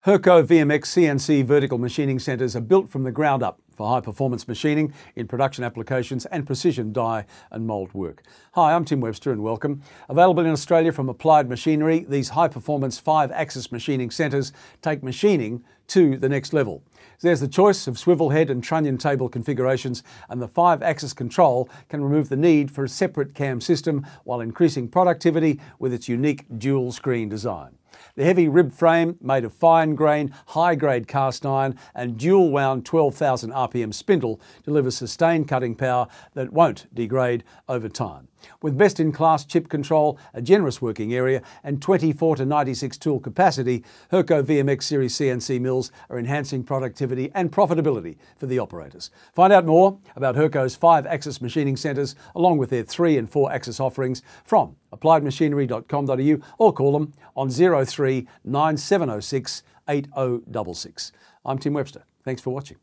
Hurco VMX CNC vertical machining centres are built from the ground up for high-performance machining in production applications and precision die and mould work. Hi, I'm Tim Webster and welcome. Available in Australia from Applied Machinery, these high-performance 5-axis machining centres take machining to the next level. There's the choice of swivel head and trunnion table configurations, and the 5-axis control can remove the need for a separate cam system while increasing productivity with its unique dual screen design. The heavy rib frame, made of fine-grain, high-grade cast iron and dual-wound 12,000 RPM spindle, delivers sustained cutting power that won't degrade over time. With best-in-class chip control, a generous working area and 24 to 96 tool capacity, Hurco VMX series CNC mills are enhancing productivity and profitability for the operators. Find out more about Hurco's 5-axis machining centres along with their 3- and 4-axis offerings from appliedmachinery.com.au or call them on 03 9706 8066. I'm Tim Webster. Thanks for watching.